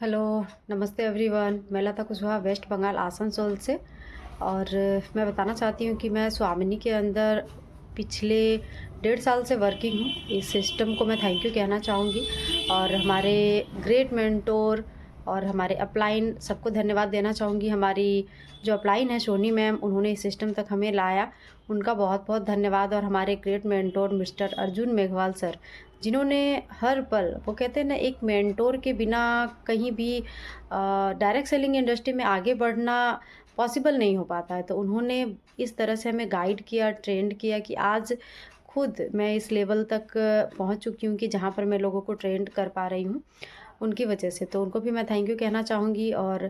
Hello, नमस्ते everyone. मैं लता Kushwaha waste Bengal Asansol से। और मैं बताना चाहती हूँ कि मैं स्वामिनी के अंदर पिछले 1.5 साल से वर्किंग हूँ। इस सिस्टम को मैं थैंक यू कहना चाहूँगी और हमारे ग्रेट मेंटोर और हमारे अपलाइन सबको धन्यवाद देना चाहूँगी। हमारी जो अपलाइन है सोनी मैम, उन्होंने इस सिस्टम तक हमें लाया, उनका बहुत बहुत धन्यवाद। और हमारे great mentor mister Arjun Meghwal sir, जिन्होंने हर पल, वो कहते हैं ना, एक मेंटोर के बिना कहीं भी डायरेक्ट सेलिंग इंडस्ट्री में आगे बढ़ना पॉसिबल नहीं हो पाता है। तो उन्होंने इस तरह से हमें गाइड किया, ट्रेंड किया कि आज खुद मैं इस लेवल तक पहुंच चुकी हूं कि जहां पर मैं लोगों को ट्रेंड कर पा रही हूं, उनकी वजह से। तो उनको भी मैं थैंक यू कहना चाहूँगी। और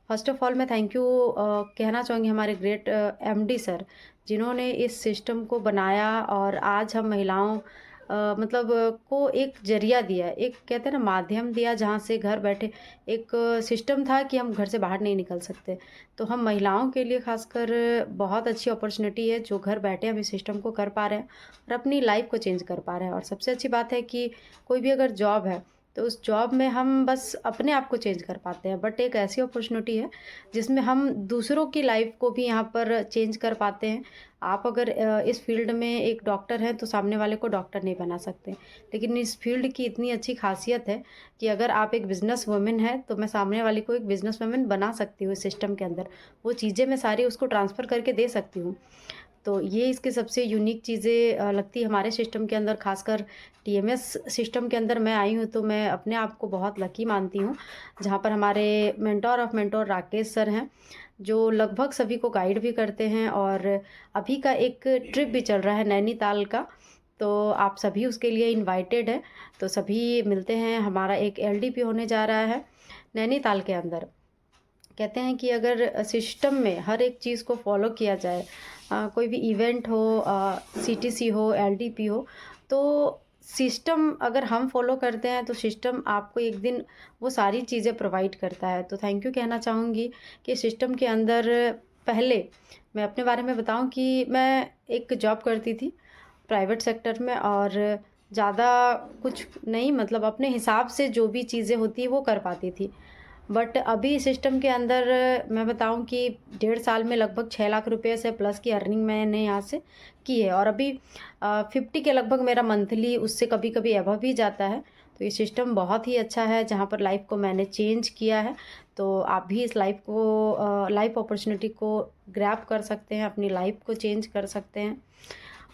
फर्स्ट ऑफ ऑल मैं थैंक यू कहना चाहूँगी हमारे ग्रेट एमडी सर, जिन्होंने इस सिस्टम को बनाया और आज हम महिलाओं मतलब को एक ज़रिया दिया, एक कहते हैं ना माध्यम दिया, जहाँ से घर बैठे एक सिस्टम था कि हम घर से बाहर नहीं निकल सकते। तो हम महिलाओं के लिए ख़ासकर बहुत अच्छी अपॉर्चुनिटी है, जो घर बैठे हम इस सिस्टम को कर पा रहे हैं और अपनी लाइफ को चेंज कर पा रहे हैं। और सबसे अच्छी बात है कि कोई भी अगर जॉब है तो उस जॉब में हम बस अपने आप को चेंज कर पाते हैं, बट एक ऐसी अपॉर्चुनिटी है जिसमें हम दूसरों की लाइफ को भी यहाँ पर चेंज कर पाते हैं। आप अगर इस फील्ड में एक डॉक्टर हैं तो सामने वाले को डॉक्टर नहीं बना सकते, लेकिन इस फील्ड की इतनी अच्छी खासियत है कि अगर आप एक बिजनेस वुमेन है तो मैं सामने वाले को एक बिजनेस वुमेन बना सकती हूँ इस सिस्टम के अंदर। वो चीज़ें मैं सारी उसको ट्रांसफ़र करके दे सकती हूँ। तो ये इसकी सबसे यूनिक चीज़ें लगती है हमारे सिस्टम के अंदर। खासकर टीएमएस सिस्टम के अंदर मैं आई हूँ तो मैं अपने आप को बहुत लकी मानती हूँ, जहाँ पर हमारे mentor of mentor Rakesh sir हैं, जो लगभग सभी को गाइड भी करते हैं। और अभी का एक ट्रिप भी चल रहा है नैनीताल का, तो आप सभी उसके लिए इनवाइटेड हैं। तो सभी मिलते हैं। हमारा एक एलडीपी होने जा रहा है नैनीताल के अंदर। कहते हैं कि अगर सिस्टम में हर एक चीज़ को फॉलो किया जाए, कोई भी इवेंट हो, सीटीसी हो, एलडीपी हो, तो सिस्टम अगर हम फॉलो करते हैं तो सिस्टम आपको एक दिन वो सारी चीज़ें प्रोवाइड करता है। तो थैंक यू कहना चाहूँगी कि सिस्टम के अंदर पहले मैं अपने बारे में बताऊँ कि मैं एक जॉब करती थी प्राइवेट सेक्टर में, और ज़्यादा कुछ नहीं, मतलब अपने हिसाब से जो भी चीज़ें होती है वो कर पाती थी। बट अभी सिस्टम के अंदर मैं बताऊं कि 1.5 साल में लगभग 6 लाख रुपए से प्लस की अर्निंग मैंने यहाँ से की है। और अभी 50 के लगभग मेरा मंथली, उससे कभी कभी एबव भी जाता है। तो ये सिस्टम बहुत ही अच्छा है, जहाँ पर लाइफ को मैंने चेंज किया है। तो आप भी इस लाइफ अपॉर्चुनिटी को ग्रैब कर सकते हैं, अपनी लाइफ को चेंज कर सकते हैं।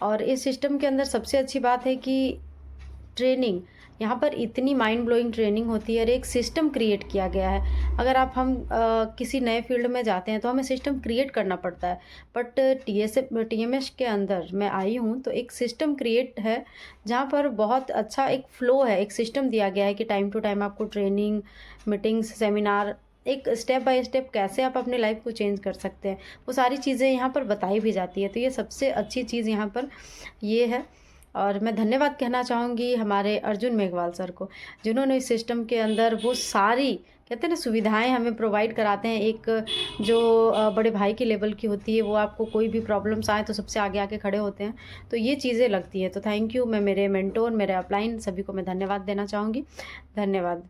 और इस सिस्टम के अंदर सबसे अच्छी बात है कि ट्रेनिंग, यहाँ पर इतनी माइंड ब्लोइंग ट्रेनिंग होती है और एक सिस्टम क्रिएट किया गया है। अगर हम किसी नए फील्ड में जाते हैं तो हमें सिस्टम क्रिएट करना पड़ता है, बट टीएमएस के अंदर मैं आई हूँ तो एक सिस्टम क्रिएट है, जहाँ पर बहुत अच्छा एक फ़्लो है, एक सिस्टम दिया गया है कि टाइम टू टाइम आपको ट्रेनिंग, मीटिंग्स, सेमिनार, एक स्टेप बाय स्टेप कैसे आप अपने लाइफ को चेंज कर सकते हैं, वो सारी चीज़ें यहाँ पर बताई भी जाती है। तो ये सबसे अच्छी चीज़ यहाँ पर ये है। और मैं धन्यवाद कहना चाहूँगी हमारे अर्जुन मेघवाल सर को, जिन्होंने इस सिस्टम के अंदर वो सारी, कहते हैं ना, सुविधाएं हमें प्रोवाइड कराते हैं। एक जो बड़े भाई की लेवल की होती है, वो आपको कोई भी प्रॉब्लम्स आए तो सबसे आगे आके खड़े होते हैं। तो ये चीज़ें लगती हैं। तो थैंक यू। मैं मेरे मेंटोर, मेरे अपलाइन सभी को मैं धन्यवाद देना चाहूँगी। धन्यवाद।